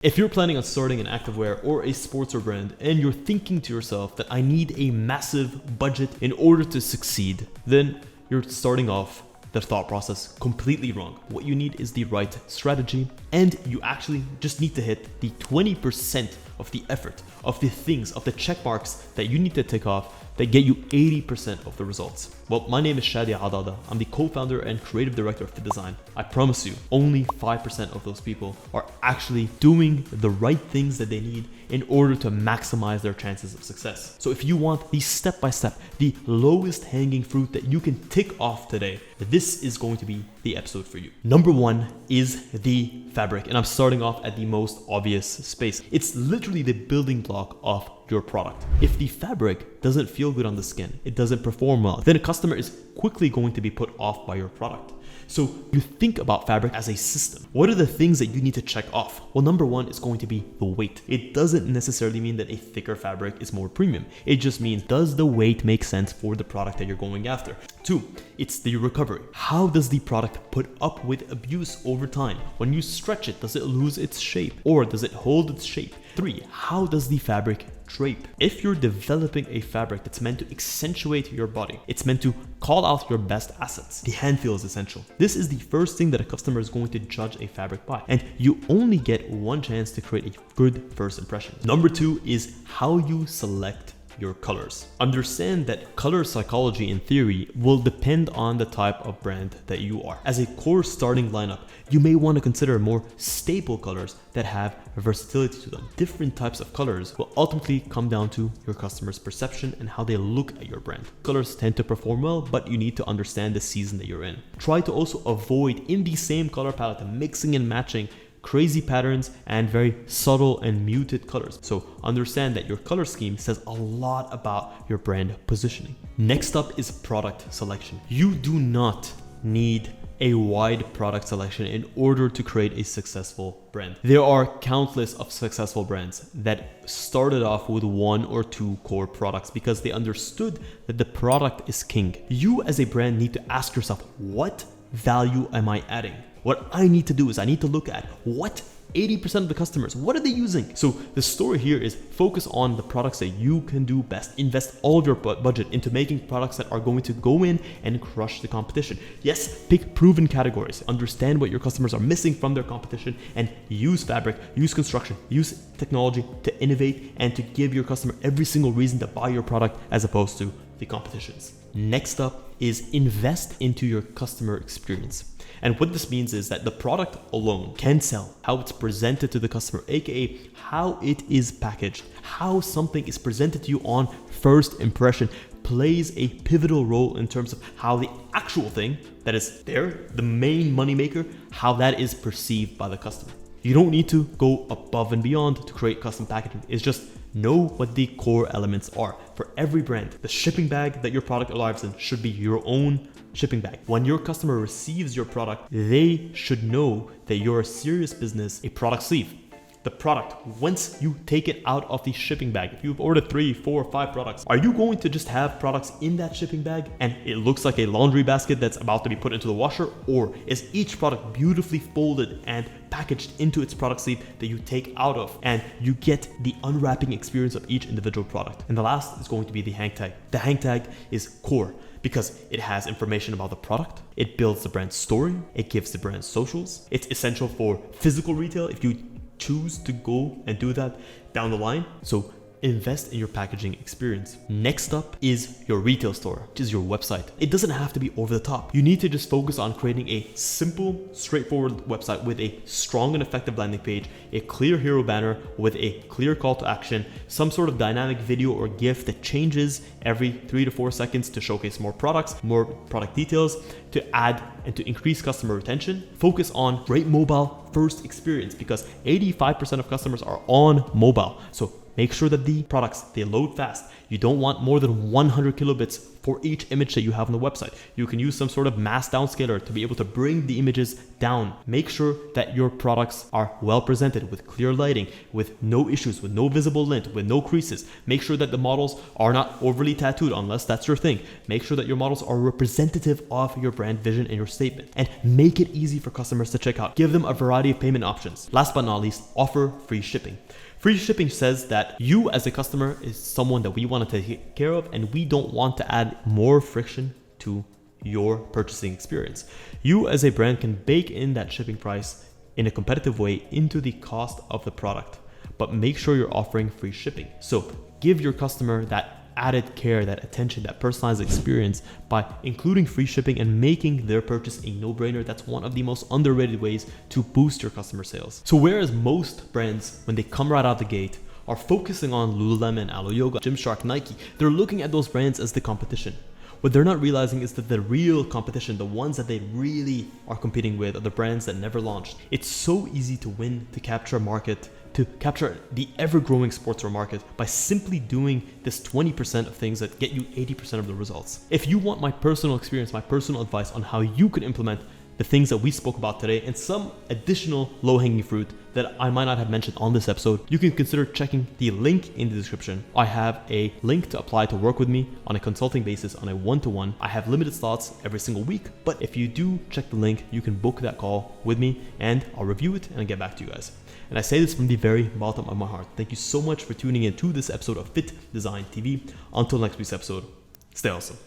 If you're planning on starting an activewear or a sportswear brand and you're thinking to yourself that I need a massive budget in order to succeed, then you're starting off the thought process completely wrong. What you need is the right strategy, and you actually just need to hit the 20% of the effort, of the things, of the check marks that you need to tick off that get you 80% of the results. Well, my name is Shadi. I'm the co-founder and creative director of FittDesign. I promise you, only 5% of those people are actually doing the right things that they need in order to maximize their chances of success. So if you want the step-by-step, the lowest hanging fruit that you can tick off today, this is going to be the episode for you. Number one is the fabric, and I'm starting off at the most obvious space. It's literally the building block of your product. If the fabric doesn't feel good on the skin, it doesn't perform well, then a customer is quickly going to be put off by your product. So you think about fabric as a system. What are the things that you need to check off? Well, number one is going to be the weight. It doesn't necessarily mean that a thicker fabric is more premium. It just means, does the weight make sense for the product that you're going after? Two, it's the recovery. How does the product put up with abuse over time? When you stretch it, does it lose its shape or does it hold its shape? Three, how does the fabric drape? If you're developing a fabric that's meant to accentuate your body, it's meant to call out your best assets, the hand feel is essential. This is the first thing that a customer is going to judge a fabric by, and you only get one chance to create a good first impression. Number two is how you select your colors. Understand that color psychology in theory will depend on the type of brand that you are. As a core starting lineup, you may want to consider more staple colors that have versatility to them. Different types of colors will ultimately come down to your customer's perception and how they look at your brand. Colors tend to perform well, but you need to understand the season that you're in. Try to also avoid in the same color palette mixing and matching crazy patterns and very subtle and muted colors. So understand that your color scheme says a lot about your brand positioning. Next up is product selection. You do not need a wide product selection in order to create a successful brand. There are countless of successful brands that started off with one or two core products because they understood that the product is king. You as a brand need to ask yourself, what value am I adding? What I need to do is I need to look at what 80% of the customers, what are they using? So the story here is focus on the products that you can do best. Invest all of your budget into making products that are going to go in and crush the competition. Yes, pick proven categories. Understand what your customers are missing from their competition and use fabric, use construction, use technology to innovate and to give your customer every single reason to buy your product as opposed to the competition's. Next up is invest into your customer experience. And what this means is that the product alone can sell. How it's presented to the customer, aka how it is packaged, how something is presented to you on first impression, plays a pivotal role in terms of how the actual thing that is there, the main moneymaker, how that is perceived by the customer. You don't need to go above and beyond to create custom packaging. It's just know what the core elements are. For every brand, the shipping bag that your product arrives in should be your own shipping bag. When your customer receives your product, they should know that you're a serious business, a product sleeve. The product, once you take it out of the shipping bag, if you've ordered 3, 4, 5 products, are you going to just have products in that shipping bag and it looks like a laundry basket that's about to be put into the washer? Or is each product beautifully folded and packaged into its product sleeve that you take out of and you get the unwrapping experience of each individual product? And the last is going to be the hang tag. The hang tag is core because it has information about the product. It builds the brand story. It gives the brand socials. It's essential for physical retail if you choose to go and do that down the line. So invest in your packaging experience. Next up is your retail store, which is your website. It doesn't have to be over the top. You need to just focus on creating a simple, straightforward website with a strong and effective landing page, a clear hero banner with a clear call to action, some sort of dynamic video or GIF that changes every 3 to 4 seconds to showcase more products, more product details, to add and to increase customer retention. Focus on great mobile first experience because 85% of customers are on mobile. So make sure that the products, they load fast. You don't want more than 100 kilobits for each image that you have on the website. You can use some sort of mass downscaler to be able to bring the images down. Make sure that your products are well presented with clear lighting, with no issues, with no visible lint, with no creases. Make sure that the models are not overly tattooed unless that's your thing. Make sure that your models are representative of your brand vision and your statement, and make it easy for customers to check out. Give them a variety of payment options. Last but not least, offer free shipping. Free shipping says that you as a customer is someone that we want to take care of, and we don't want to add more friction to your purchasing experience. You as a brand can bake in that shipping price in a competitive way into the cost of the product, but make sure you're offering free shipping. So give your customer that added care, that attention, that personalized experience by including free shipping and making their purchase a no-brainer. That's one of the most underrated ways to boost your customer sales. So whereas most brands, when they come right out the gate, are focusing on Lululemon, Alo Yoga, Gymshark, Nike, they're looking at those brands as the competition. What they're not realizing is that the real competition, the ones that they really are competing with, are the brands that never launched. It's so easy to win, to capture a market, to capture the ever-growing sportswear market by simply doing this 20% of things that get you 80% of the results. If you want my personal experience, my personal advice on how you could implement the things that we spoke about today and some additional low-hanging fruit that I might not have mentioned on this episode, you can consider checking the link in the description. I have a link to apply to work with me on a consulting basis on a one-to-one. I have limited slots every single week, but if you do check the link, you can book that call with me and I'll review it and I'll get back to you guys. And I say this from the very bottom of my heart. Thank you so much for tuning in to this episode of Fit Design TV. Until next week's episode, stay awesome.